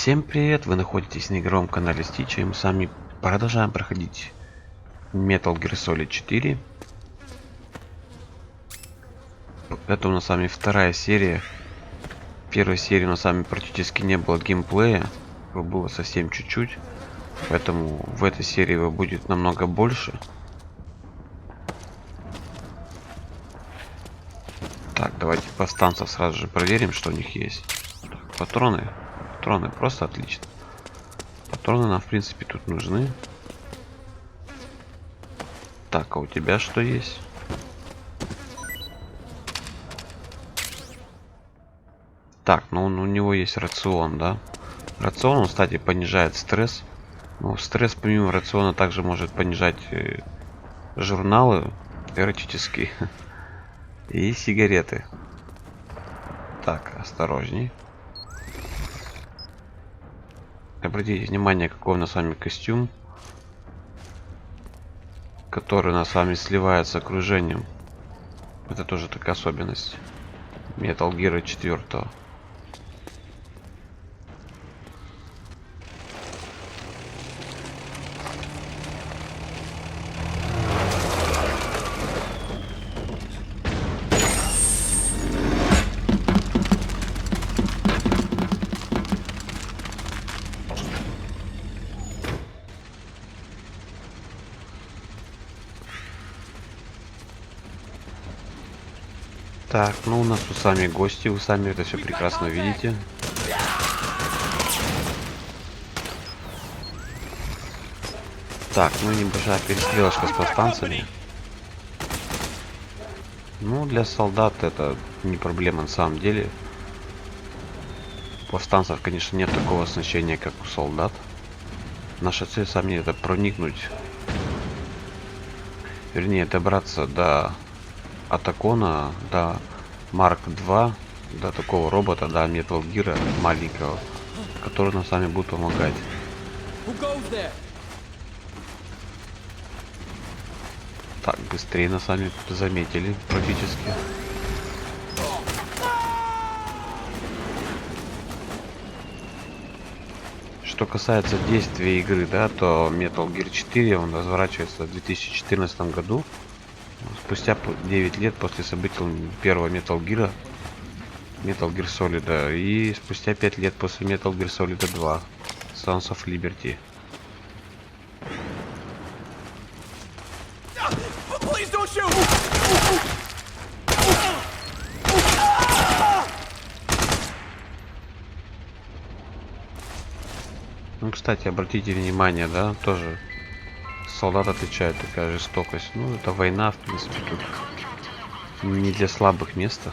Всем привет! Вы находитесь на игровом канале Стича, и мы с вами продолжаем проходить Metal Gear Solid 4. Это у нас с вами вторая серия. В первой серии у нас с вами практически не было геймплея, его было совсем чуть-чуть, поэтому в этой серии его будет намного больше. Так, давайте повстанцев сразу же проверим, что у них есть. Так, патроны просто отлично. Патроны нам в принципе тут нужны. Так, а у тебя что есть? Так, ну у него есть рацион, да? Рацион, он, кстати, понижает стресс. Но стресс помимо рациона также может понижать журналы эротические и сигареты. Так, осторожней. Обратите внимание, какой у нас с вами костюм, который у нас с вами сливается с окружением. Это тоже такая особенность Metal Gear 4. Так, ну у нас тут сами гости, вы сами это все прекрасно видите. Так, ну небольшая перестрелочка с повстанцами. Ну, для солдат это не проблема на самом деле. У повстанцев, конечно, нет такого оснащения, как у солдат. Наша цель сами это проникнуть. Вернее, добраться до Атакона, до Марк 2, до такого робота, до Metal Gear маленького, который нам с вами будет помогать. Так, быстрее нас с вами заметили практически. Что касается действия игры, да, то Metal Gear 4 он разворачивается в 2014 году. Спустя 9 лет после событий первого Metal Gear Solid, и спустя 5 лет после Metal Gear Solid 2 Sons of Liberty. Ну, кстати, обратите внимание, да, тоже солдат отличает такая жестокость. Ну, это война, в принципе, тут не для слабых места.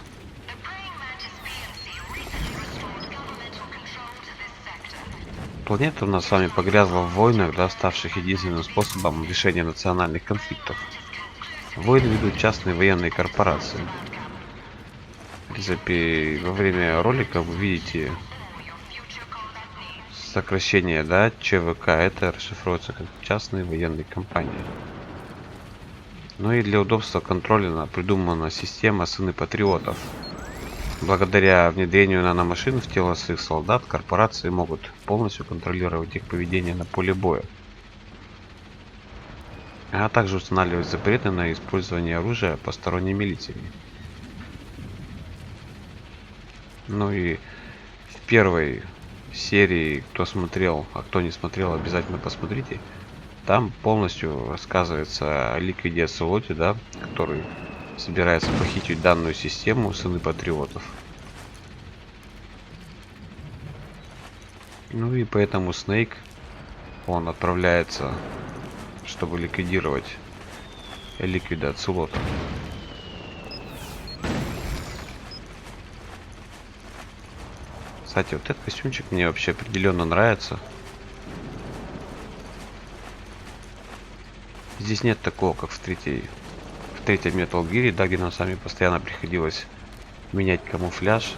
Планета у нас с вами погрязла в войнах, да, ставших единственным способом решения национальных конфликтов. Войны ведут частные военные корпорации. В принципе, во время ролика вы видите сокращение, да, ЧВК, это расшифруется как частные военные компании. Ну и для удобства контроля придумана система Сыны Патриотов. Благодаря внедрению наномашин в тело своих солдат, корпорации могут полностью контролировать их поведение на поле боя, а также устанавливать запреты на использование оружия посторонними лицами. Ну и в первой серии, кто смотрел, а кто не смотрел, обязательно посмотрите. Там полностью рассказывается о Ликвиде Оцелоте, да, который собирается похитить данную систему Сыны Патриотов. Ну и поэтому Снейк, он отправляется, чтобы ликвидировать Ликвида Оцелота. Кстати, вот этот костюмчик мне вообще определенно нравится. Здесь нет такого, как в третьем Metal Gear, да, где нам с вами постоянно приходилось менять камуфляж.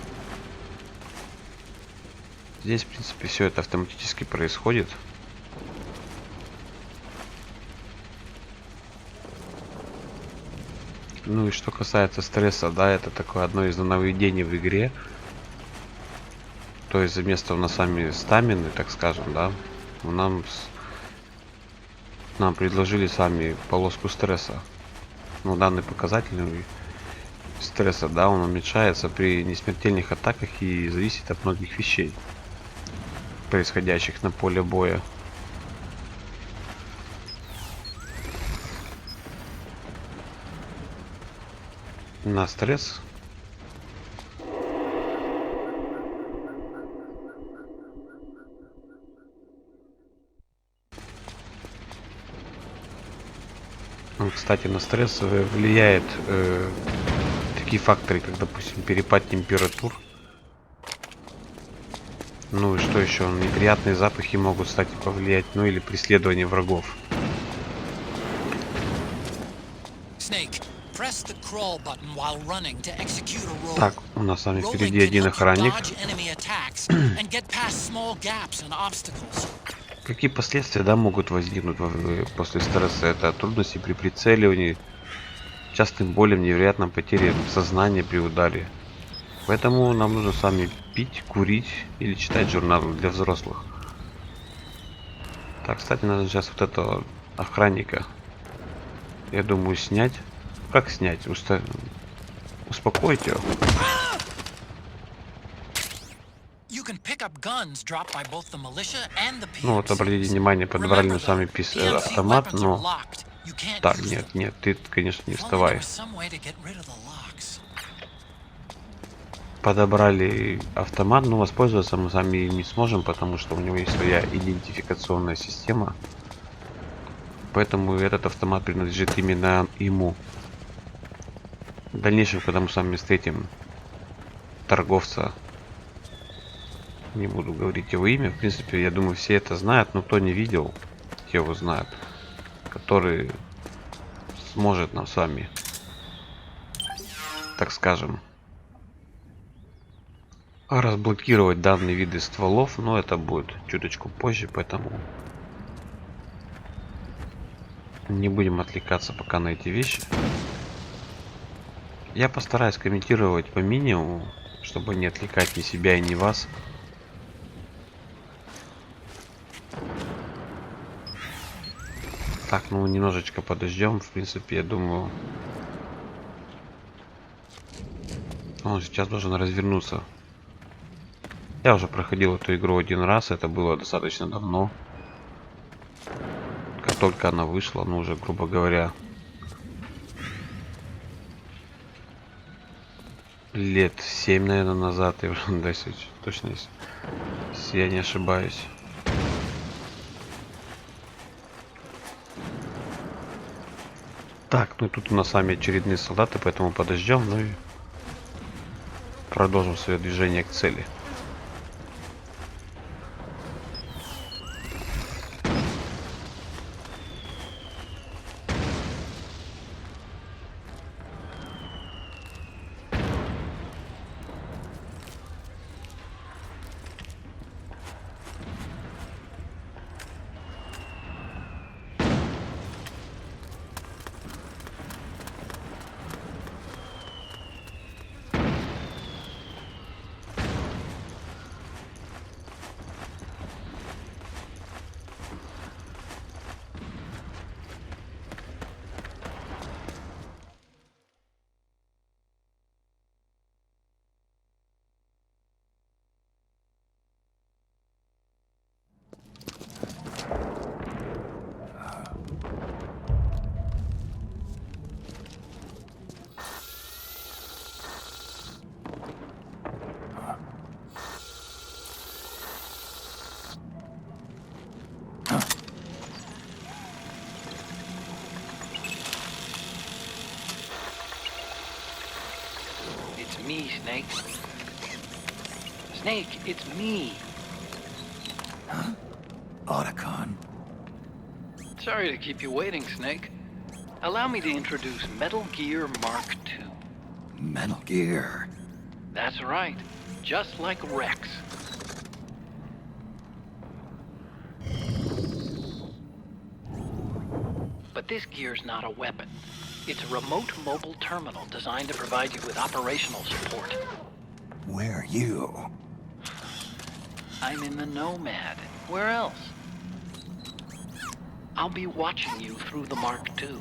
Здесь, в принципе, все это автоматически происходит. Ну и что касается стресса, да, это такое одно из нововведений в игре. То есть вместо на сами стамины, так скажем, да, нам предложили сами полоску стресса. Ну, данный показатель стресса, да, он уменьшается при несмертельных атаках и зависит от многих вещей, происходящих на поле боя. На стресс. Ну, кстати, на стресс влияет такие факторы, как, допустим, перепад температур. Ну и что еще? Неприятные запахи могут, кстати, повлиять, ну или преследование врагов. Так, у нас с вами впереди один охранник. Какие последствия, да, могут возникнуть после стресса? Это трудности при прицеливании, частым болям, невероятной потере сознания при ударе. Поэтому нам нужно с вами пить, курить или читать журналы для взрослых. Так, кстати, надо сейчас вот этого охранника, я думаю, снять. Как снять? Успокоить его. Ну вот, обратите внимание, подобрали мы с вами автомат, но... Так, нет, ты, конечно, не вставай. Подобрали автомат, но воспользоваться мы сами не сможем, потому что у него есть своя идентификационная система. Поэтому этот автомат принадлежит именно ему. В дальнейшем, когда мы с вами встретим торговца, не буду говорить его имя, в принципе, я думаю, все это знают, но кто не видел, те его знают, который сможет нам с вами, так скажем, разблокировать данные виды стволов, но это будет чуточку позже, поэтому не будем отвлекаться пока на эти вещи. Я постараюсь комментировать по минимуму, чтобы не отвлекать ни себя и ни вас. Так, ну немножечко подождем. В принципе, я думаю, он сейчас должен развернуться. Я уже проходил эту игру один раз, это было достаточно давно. Как только она вышла, ну уже, грубо говоря, лет 7, наверное, назад, я уже, да, точно, если я не ошибаюсь. Так, ну и тут у нас с вами очередные солдаты, поэтому подождем, ну и продолжим свое движение к цели. Me, Snake. Snake, it's me. Huh? Otacon. Sorry to keep you waiting, Snake. Allow me to introduce Metal Gear Mark II. Metal Gear. That's right. Just like Rex. But this gear's not a weapon. It's a remote mobile terminal designed to provide you with operational support. Where are you? I'm in the Nomad. Where else? I'll be watching you through the Mark II.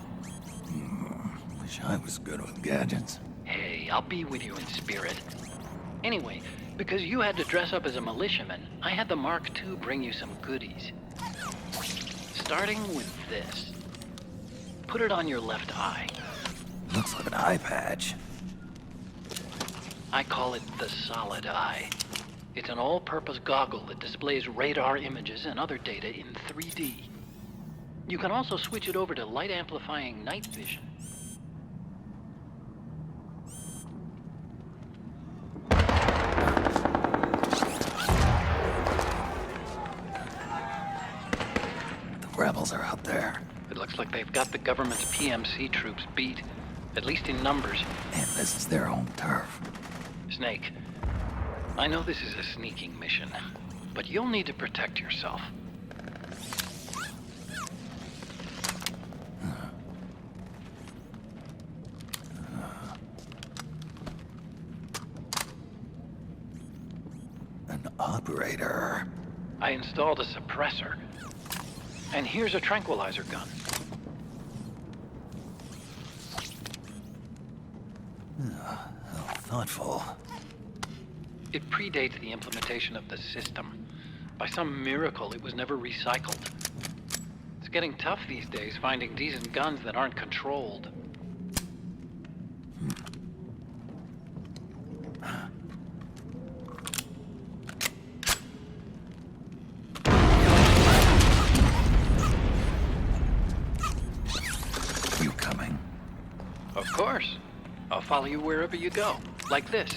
Wish I was good with gadgets. Hey, I'll be with you in spirit. Anyway, because you had to dress up as a militiaman, I had the Mark II bring you some goodies. Starting with this. Put it on your left eye. Looks like an eye patch. I call it the solid eye. It's an all-purpose goggle that displays radar images and other data in 3D. You can also switch it over to light-amplifying night vision. The rebels are out there. It looks like they've got the government's PMC troops beat, at least in numbers. And this is their own turf. Snake, I know this is a sneaking mission, but you'll need to protect yourself. An operator. I installed a suppressor. And here's a tranquilizer gun. How thoughtful. It predates the implementation of the system. By some miracle, it was never recycled. It's getting tough these days finding decent guns that aren't controlled. You coming? Of course. I'll follow you wherever you go, like this.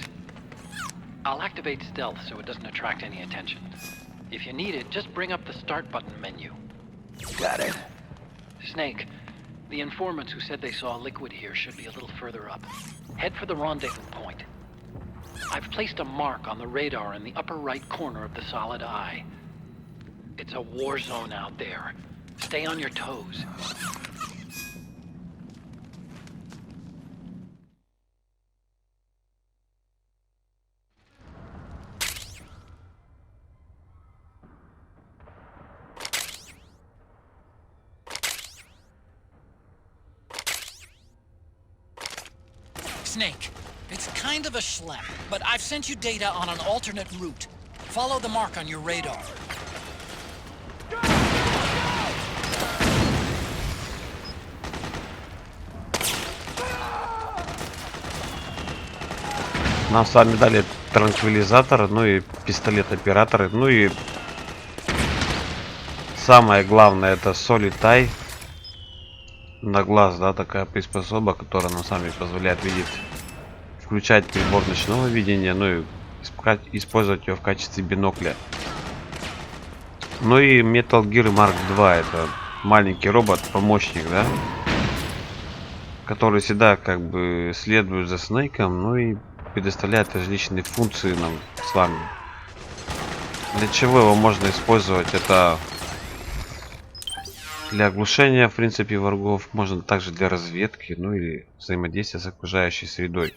I'll activate stealth so it doesn't attract any attention. If you need it, just bring up the start button menu. Got it. Snake, the informants who said they saw Liquid here should be a little further up. Head for the rendezvous point. I've placed a mark on the radar in the upper right corner of the solid eye. It's a war zone out there. Stay on your toes. Snake, it's kind of a schlep, but I've sent you data on an alternate route. Follow the mark on your radar. Нам с вами дали транквилизатор, ну и пистолет-операторы, ну и самое главное это солитай на глаз, да, такая приспособа, которая нам сами позволяет видеть, включать прибор ночного видения, ну и использовать ее в качестве бинокля. Ну и Metal Gear Mark II, это маленький робот-помощник, да, который всегда как бы следует за Снейком, ну и предоставляет различные функции нам с вами. Для чего его можно использовать? Это для оглушения, в принципе, врагов, можно также для разведки, ну или взаимодействия с окружающей средой.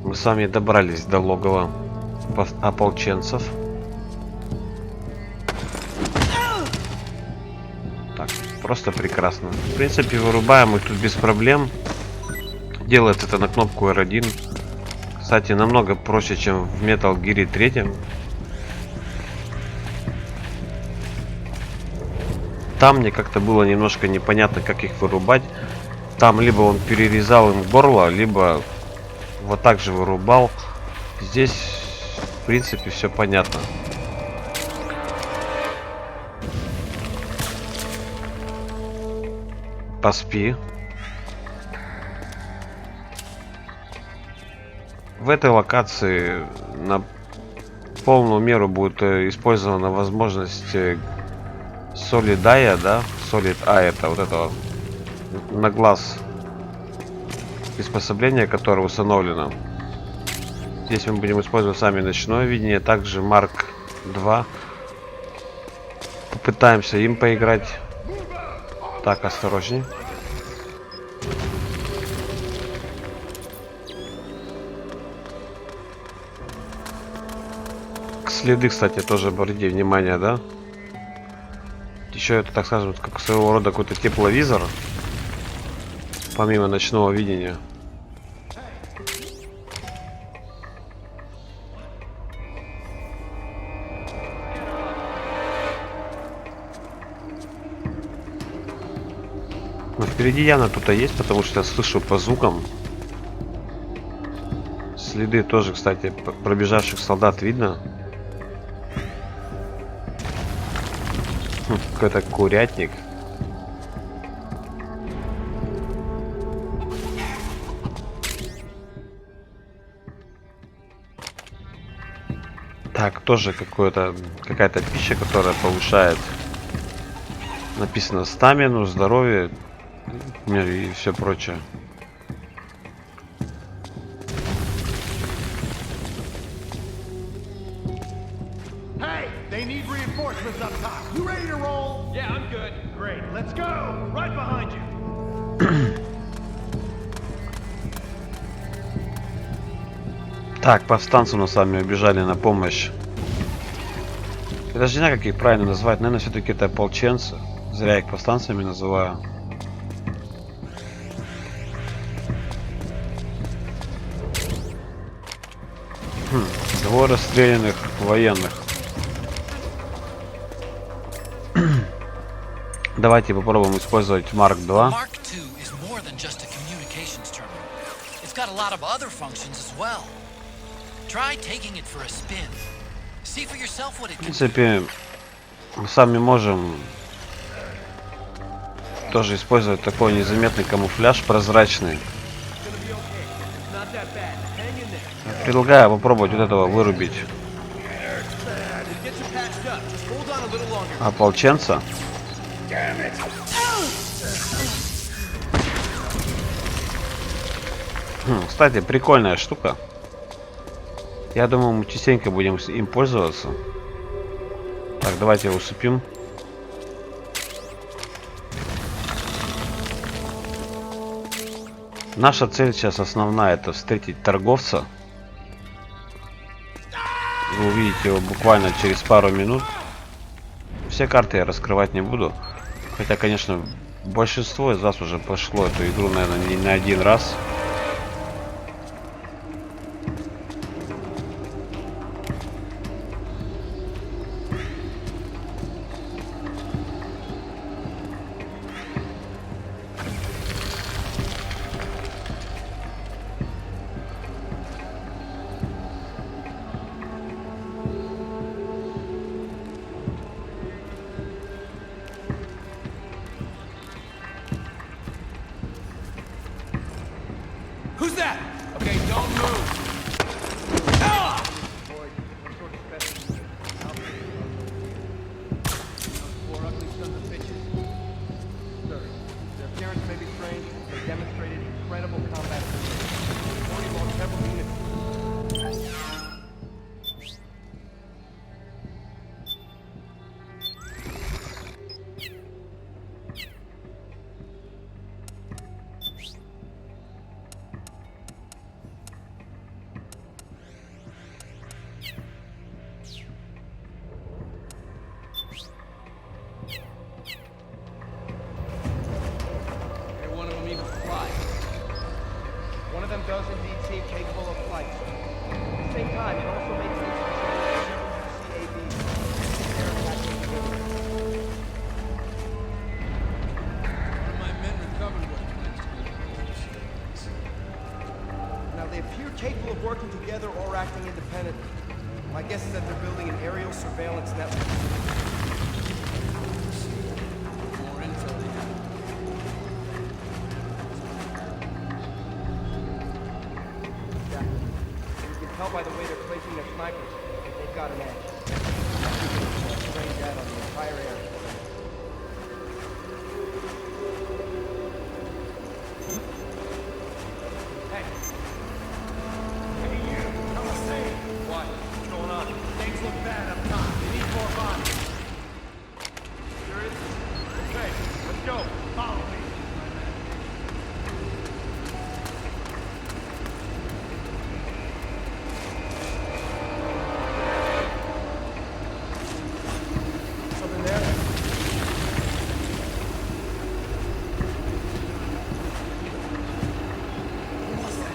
Мы с вами добрались до логова ополченцев. Так, просто прекрасно. В принципе, вырубаем их тут без проблем. Делает это на кнопку R1. Кстати, намного проще, чем в Metal Gear 3. Там мне как-то было немножко непонятно, как их вырубать. Там либо он перерезал им горло, либо вот так же вырубал. Здесь, в принципе, все понятно. Поспи. В этой локации на полную меру будет использована возможность Solid Eye, да? Solid Eye, это вот это на глаз приспособление, которое установлено. Здесь мы будем использовать сами ночное видение, также Mark 2. Попытаемся им поиграть. Так, осторожней. Следы, кстати, тоже обратите внимание, да? Еще это, так скажем, как своего рода какой-то тепловизор, помимо ночного видения. Но впереди явно кто-то есть, потому что я слышу по звукам. Следы тоже, кстати, пробежавших солдат видно. Какой-то курятник. Так, тоже какая-то пища, которая повышает. Написано стамину, здоровье и все прочее. They need reinforcements up top. You ready to roll? Yeah, I'm good. Great. Let's go. Right behind you. Так, повстанцы нас с вами убежали на помощь. Я даже не знаю, как их правильно назвать. Наверное, все-таки это ополченцы. Зря я их повстанцами называю. Двое расстрелянных военных. Давайте попробуем использовать Mark 2. Mark II is more than just a communications terminal. It's got a lot of other functions as well. Try taking it for a spin. See for yourself what it В can do. принципе, мы сами можем тоже использовать такой незаметный камуфляж прозрачный. Предлагаю попробовать вот этого вырубить ополченца. Кстати, прикольная штука. Я думаю, мы частенько будем им пользоваться. Так, давайте его усыпим. Наша цель сейчас основная — это встретить торговца. Вы увидите его буквально через пару минут. Все карты я раскрывать не буду. Хотя, конечно, большинство из вас уже прошло эту игру, наверное, не на один раз. or acting independently. My guess is that they're building an aerial surveillance network. More intel they have. Exactly. You can tell by the way they're placing their snipers that they've got an edge. Range that on the entire area. Hey. Hey, you. Come on, say. What? What's going on? Things look bad up top. They need more bodies. Serious? Okay, let's go. Follow me. Something there? What's that?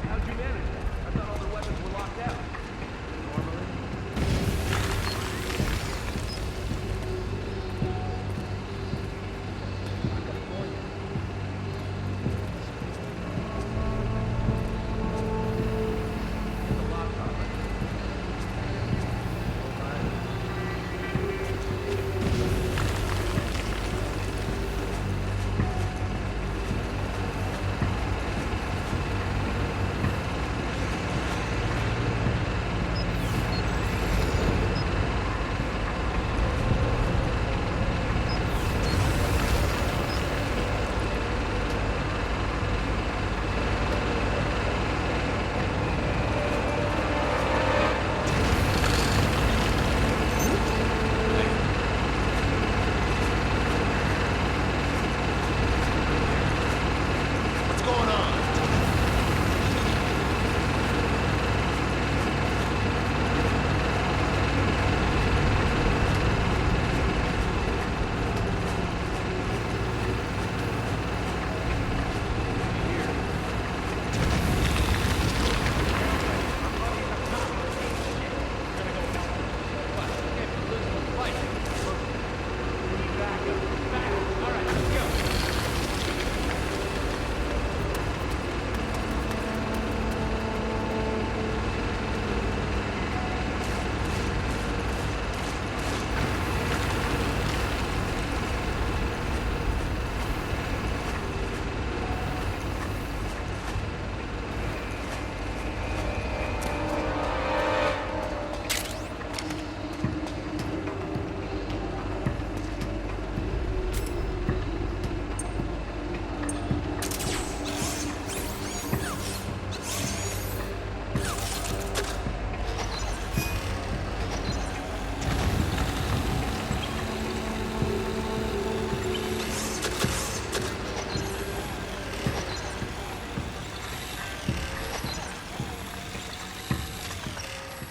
How'd you manage that? I thought all the weapons were locked out. Normally? The laptop. What's going on?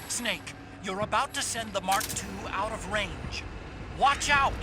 Snake, you're about to send the Mark II out of range. Watch out!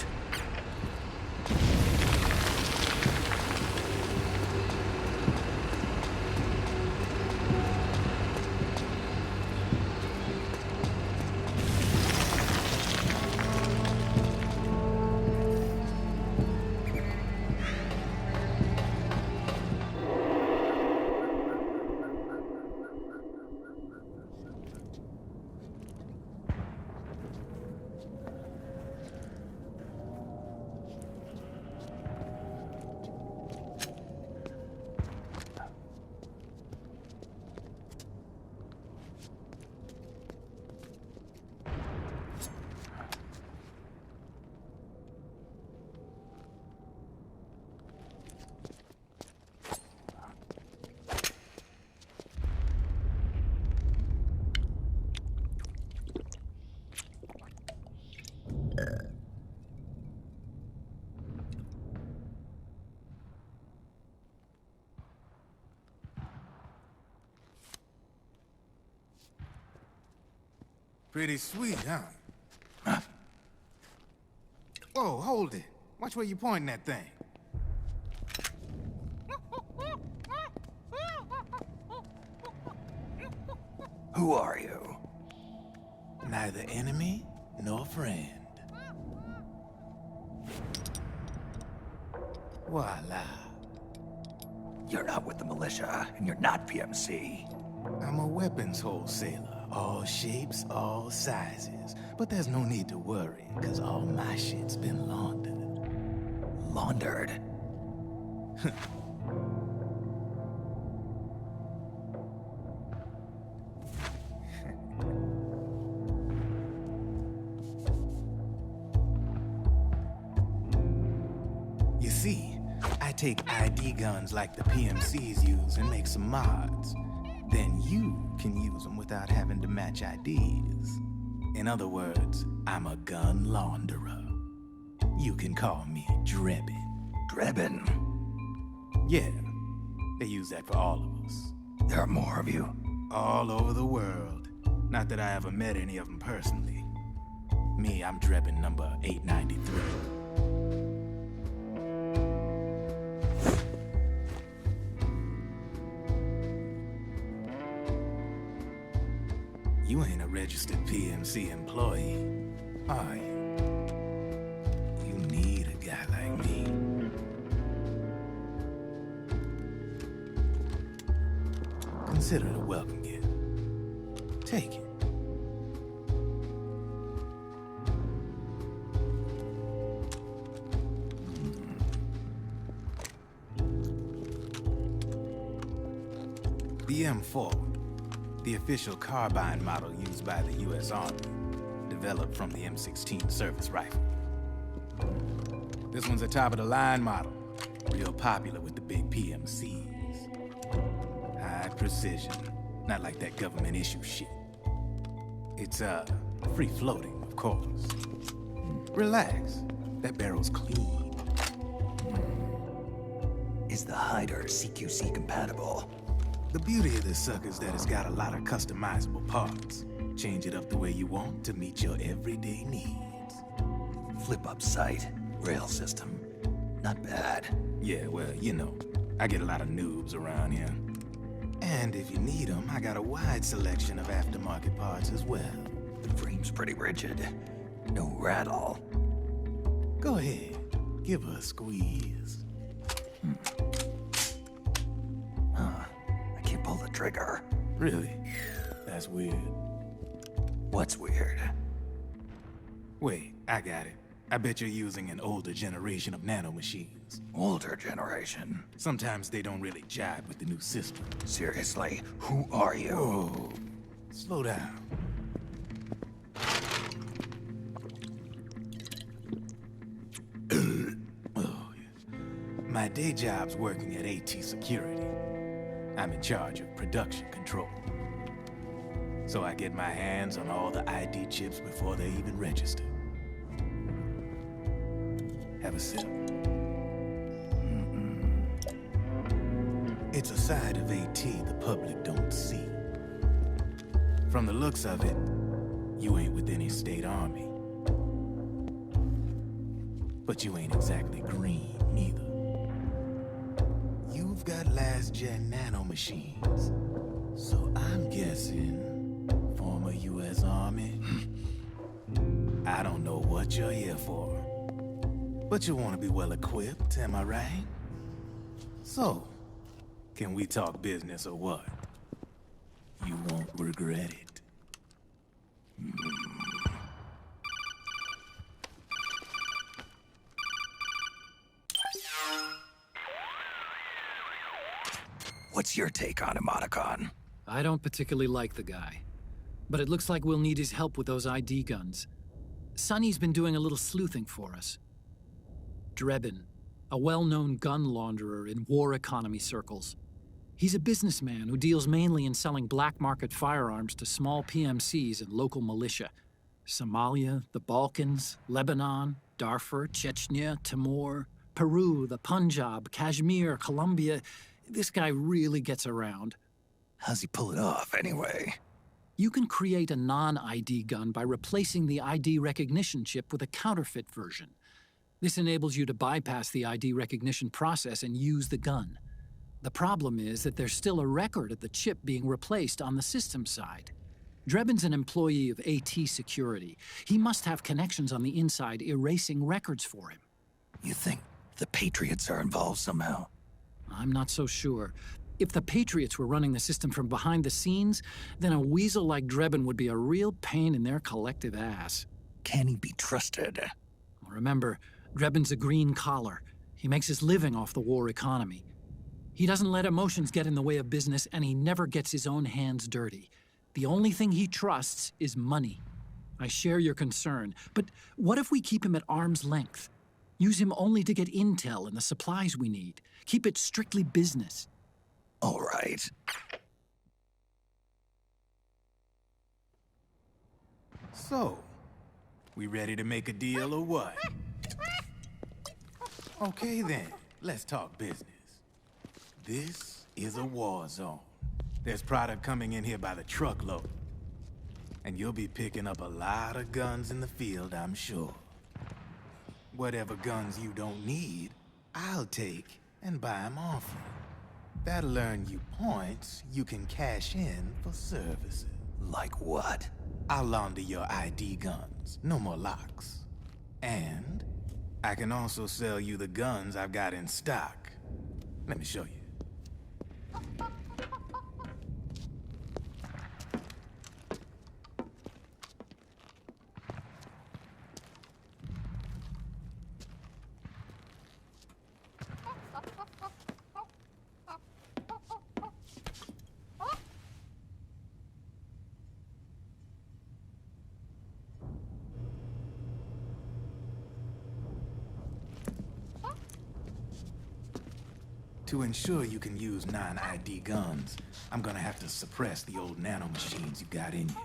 Pretty sweet, huh? Whoa, hold it. Watch where you pointing that thing. Who are you? Neither enemy nor friend. Voila. You're not with the militia, and you're not PMC. I'm a weapons wholesaler. All shapes, all sizes. But there's no need to worry, because all my shit's been laundered. Laundered? You see, I take ID guns like the PMCs use and make some mods. Then you can use them without having to match IDs. In other words, I'm a gun launderer. You can call me Drebin. Drebin? Yeah, they use that for all of us. There are more of you. All over the world. Not that I ever met any of them personally. Me, I'm Drebin number 893. You ain't a registered PMC employee, are you? You need a guy like me. Consider it a welcome gift. Take it. The M4. The official carbine model used by the U.S. Army, developed from the M16 service rifle. This one's a top-of-the-line model, real popular with the big PMCs. High precision, not like that government-issue shit. It's, free-floating, of course. Relax, that barrel's clean. Is the hider CQC compatible? The beauty of this sucker's that it's got a lot of customizable parts. Change it up the way you want to meet your everyday needs. Flip-up sight, rail system. Not bad. Yeah, well, you know, I get a lot of noobs around here. And if you need them, I got a wide selection of aftermarket parts as well. The frame's pretty rigid. No rattle. Go ahead, give her a squeeze. Pull the trigger. Really? That's weird. What's weird? Wait, I got it. I bet you're using an older generation of nanomachines. Older generation? Sometimes they don't really jibe with the new system. Seriously, who are you? Whoa. Slow down. Oh, yes. My day job's working at AT Security. I'm in charge of production control. So I get my hands on all the ID chips before they even register. Have a sip. It's a side of AT the public don't see. From the looks of it, you ain't with any state army. But you ain't exactly green, neither. You've got last-gen nanomachines. So I'm guessing former U.S. Army? I don't know what you're here for. But you want to be well-equipped, am I right? So, can we talk business or what? You won't regret it. What's your take on Emoticon? I don't particularly like the guy. But it looks like we'll need his help with those ID guns. Sonny's been doing a little sleuthing for us. Drebin, a well-known gun launderer in war economy circles. He's a businessman who deals mainly in selling black market firearms to small PMCs and local militia. Somalia, the Balkans, Lebanon, Darfur, Chechnya, Timor, Peru, the Punjab, Kashmir, Colombia. This guy really gets around. How's he pull it off, anyway? You can create a non-ID gun by replacing the ID recognition chip with a counterfeit version. This enables you to bypass the ID recognition process and use the gun. The problem is that there's still a record of the chip being replaced on the system side. Drebin's an employee of AT Security. He must have connections on the inside erasing records for him. You think the Patriots are involved somehow? I'm not so sure. If the Patriots were running the system from behind the scenes, then a weasel like Drebin would be a real pain in their collective ass. Can he be trusted? Remember, Drebin's a green collar. He makes his living off the war economy. He doesn't let emotions get in the way of business, and he never gets his own hands dirty. The only thing he trusts is money. I share your concern, but what if we keep him at arm's length? Use him only to get intel and the supplies we need. Keep it strictly business. All right. So, we ready to make a deal or what? Okay then, let's talk business. This is a war zone. There's product coming in here by the truckload. And you'll be picking up a lot of guns in the field, I'm sure. Whatever guns you don't need, I'll take and buy them off you. That'll earn you points you can cash in for services. Like what? I'll launder your ID guns, no more locks. And I can also sell you the guns I've got in stock. Let me show you. To ensure you can use non-ID guns, I'm gonna have to suppress the old nanomachines you got in you.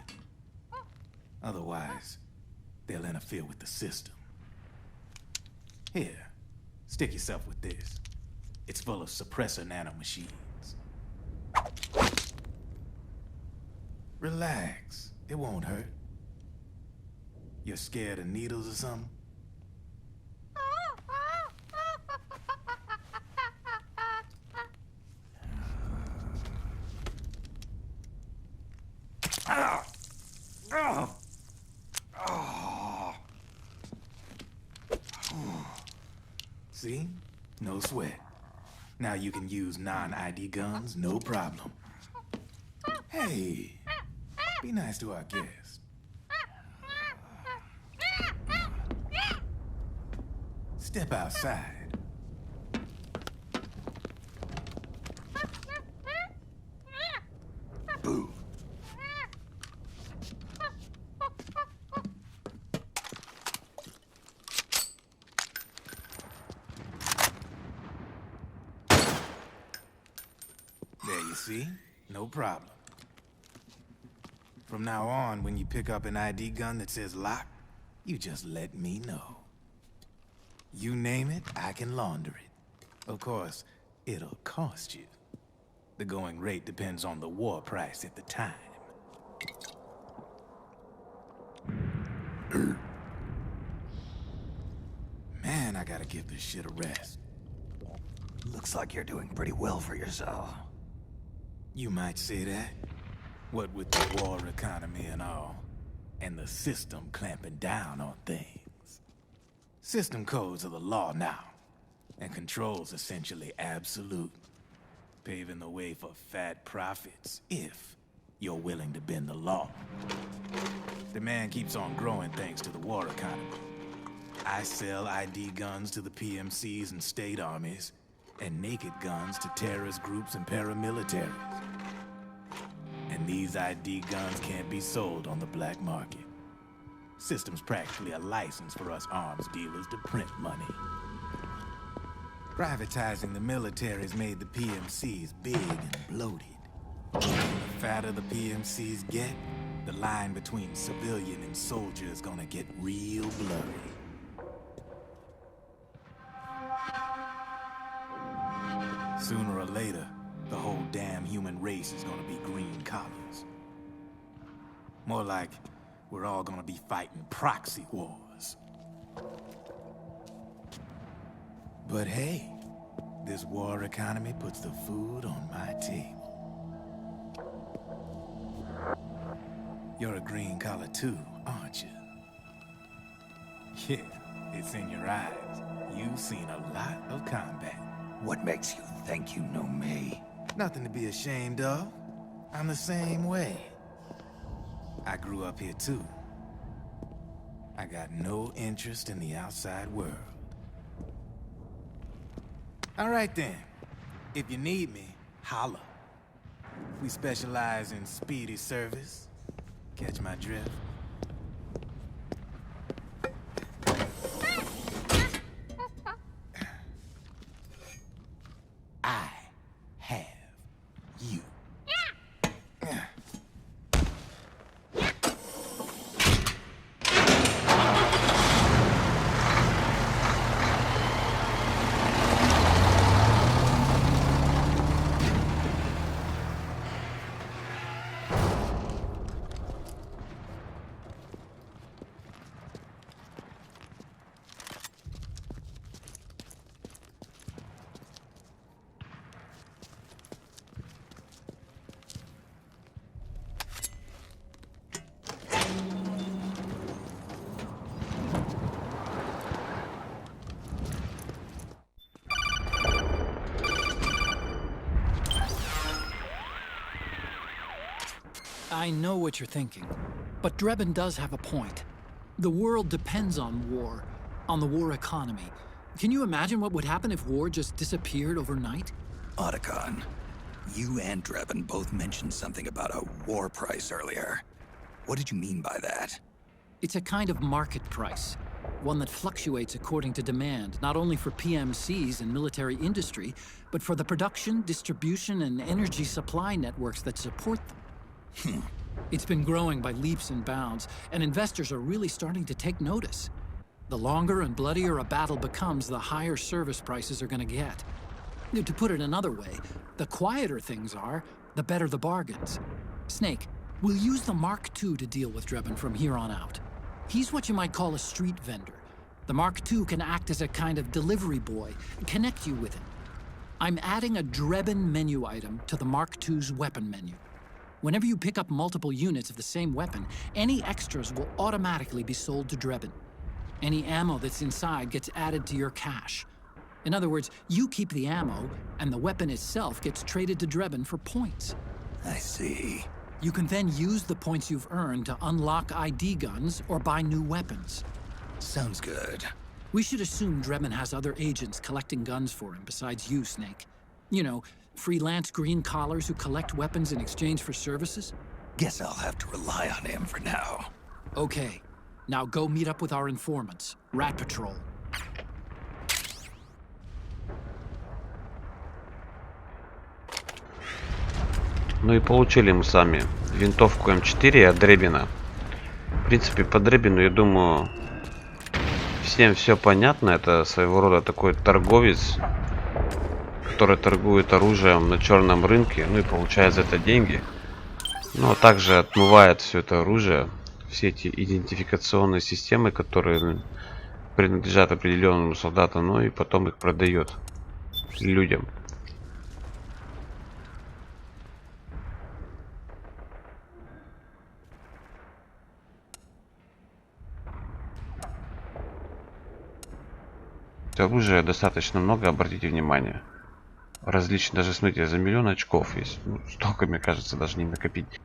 Otherwise, they'll interfere with the system. Here, stick yourself with this. It's full of suppressor nanomachines. Relax, it won't hurt. You're scared of needles or something? See? No sweat. Now you can use non-ID guns, no problem. Hey, be nice to our guest. Step outside. Boo. There you see? No problem. From now on, when you pick up an ID gun that says lock, you just let me know. You name it, I can launder it. Of course, it'll cost you. The going rate depends on the war price at the time. Man, I gotta give this shit a rest. Looks like you're doing pretty well for yourself. You might say that. What with the war economy and all, and the system clamping down on things. System codes are the law now, and control's essentially absolute, paving the way for fat profits if you're willing to bend the law. Demand keeps on growing thanks to the war economy. I sell ID guns to the PMCs and state armies, and naked guns to terrorist groups and paramilitaries. And these ID guns can't be sold on the black market. System's practically a license for us arms dealers to print money. Privatizing the military's made the PMCs big and bloated. The fatter the PMCs get, the line between civilian and soldier is gonna get real blurry. Sooner or later, the whole damn human race is gonna be green collars. More like we're all gonna be fighting proxy wars. But hey, this war economy puts the food on my table. You're a green collar too, aren't you? Yeah, it's in your eyes. You've seen a lot of combat. What makes you think you know me? Nothing to be ashamed of. I'm the same way. I grew up here too. I got no interest in the outside world. All right then. If you need me, holla. We specialize in speedy service. Catch my drift? I have you. I know what you're thinking, but Drebin does have a point. The world depends on war, on the war economy. Can you imagine what would happen if war just disappeared overnight? Otacon, you and Drebin both mentioned something about a war price earlier. What did you mean by that? It's a kind of market price, one that fluctuates according to demand, not only for PMCs and military industry, but for the production, distribution, and energy supply networks that support them. It's been growing by leaps and bounds, and investors are really starting to take notice. The longer and bloodier a battle becomes, the higher service prices are going to get. To put it another way, the quieter things are, the better the bargains. Snake, we'll use the Mark II to deal with Drebin from here on out. He's what you might call a street vendor. The Mark II can act as a kind of delivery boy, connect you with him. I'm adding a Drebin menu item to the Mark II's weapon menu. Whenever you pick up multiple units of the same weapon, any extras will automatically be sold to Drebin. Any ammo that's inside gets added to your cache. In other words, you keep the ammo, and the weapon itself gets traded to Drebin for points. I see. You can then use the points you've earned to unlock ID guns or buy new weapons. Sounds good. We should assume Drebin has other agents collecting guns for him besides you, Snake. You know, freelance green collars who collect weapons in exchange for services? Guess I'll have to rely on him for now. Okay. Now go meet up with our informants, Rat Patrol. Ну и получили мы сами винтовку М4 от Дребина. В принципе, по Дребину, я думаю, всем все понятно. Это своего рода такой торговец, который торгует оружием на черном рынке, ну и получает за это деньги. Но также отмывает все это оружие, все эти идентификационные системы, которые принадлежат определенному солдату, ну и потом их продает людям. Оружия достаточно много, обратите внимание. Различные, даже смотрите, за 1 000 000 очков есть. Ну, столько, мне кажется, даже не накопить.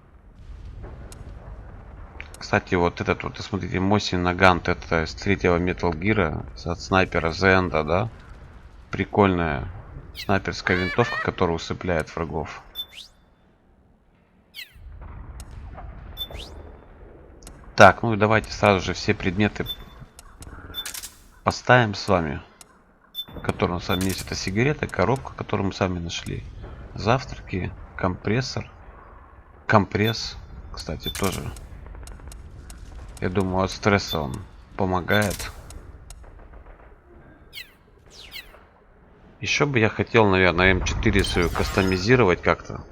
Кстати, вот этот вот, смотрите, Мосин Нагант, это с 3-го Metal Gear, от снайпера Зенда, да? Прикольная снайперская винтовка, которая усыпляет врагов. Так, ну и давайте сразу же все предметы поставим с вами. Который у нас с вами есть, это сигарета, коробка, которую мы сами нашли. Завтраки, компрессор, компресс, кстати, тоже. Я думаю, от стресса он помогает. Еще бы я хотел, наверное, М4 свою кастомизировать как-то.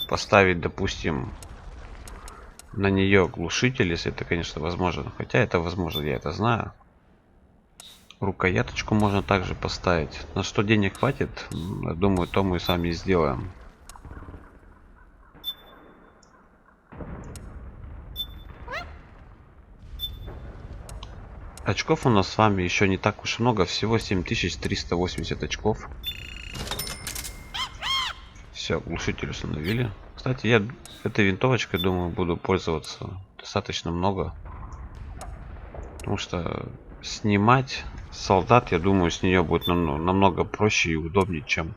Поставить, допустим, на нее глушитель, если это, конечно, возможно. Хотя это возможно, я это знаю. Рукояточку можно также поставить. На что денег хватит, я думаю, то мы сами сделаем. Очков у нас с вами еще не так уж много, всего 7380 очков. Все, глушитель установили. Кстати, я этой винтовочкой, думаю, буду пользоваться достаточно много. Потому что снимать солдат, я думаю, с нее будет намного проще и удобнее, чем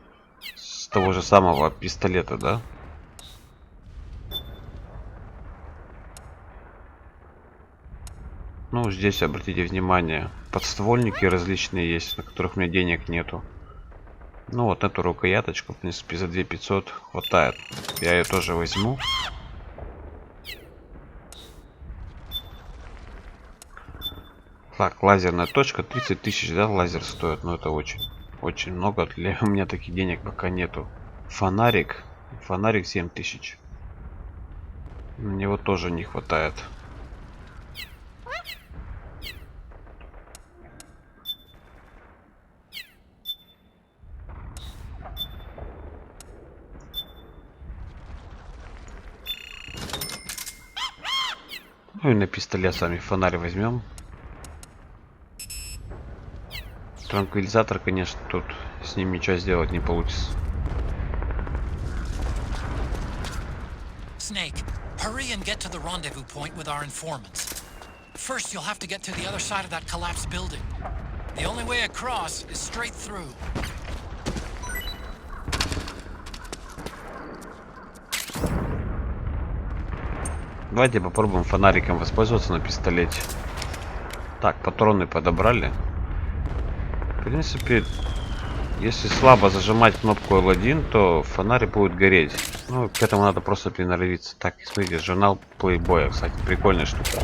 с того же самого пистолета, да? Ну, здесь обратите внимание, подствольники различные есть, на которых у меня денег нету. Ну, вот эту рукояточку, в принципе, за 2500 хватает. Я ее тоже возьму. Так, лазерная точка, 30 тысяч, да, лазер стоит, но это очень много. Для у меня таких денег пока нету. Фонарик 7000. На него тоже не хватает. Ну и на пистолет сами фонарь возьмем. Транквилизатор, конечно, тут с ним ничего сделать не получится. Snake, hurry and get to the rendezvous point with our informants. First, you'll have to get to the other side of that collapsed building. The only way across is straight through. Давайте попробуем фонариком воспользоваться на пистолете. Так, патроны подобрали. В принципе, если слабо зажимать кнопку L1, то фонарик будет гореть. Ну, к этому надо просто приноровиться. Так, смотрите, журнал плейбоя, кстати, прикольная штука.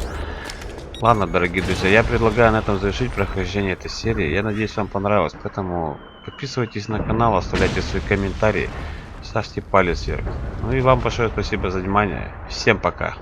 Ладно, дорогие друзья, я предлагаю на этом завершить прохождение этой серии. Я надеюсь, вам понравилось, поэтому подписывайтесь на канал, оставляйте свои комментарии, ставьте палец вверх. Ну и вам большое спасибо за внимание. Всем пока.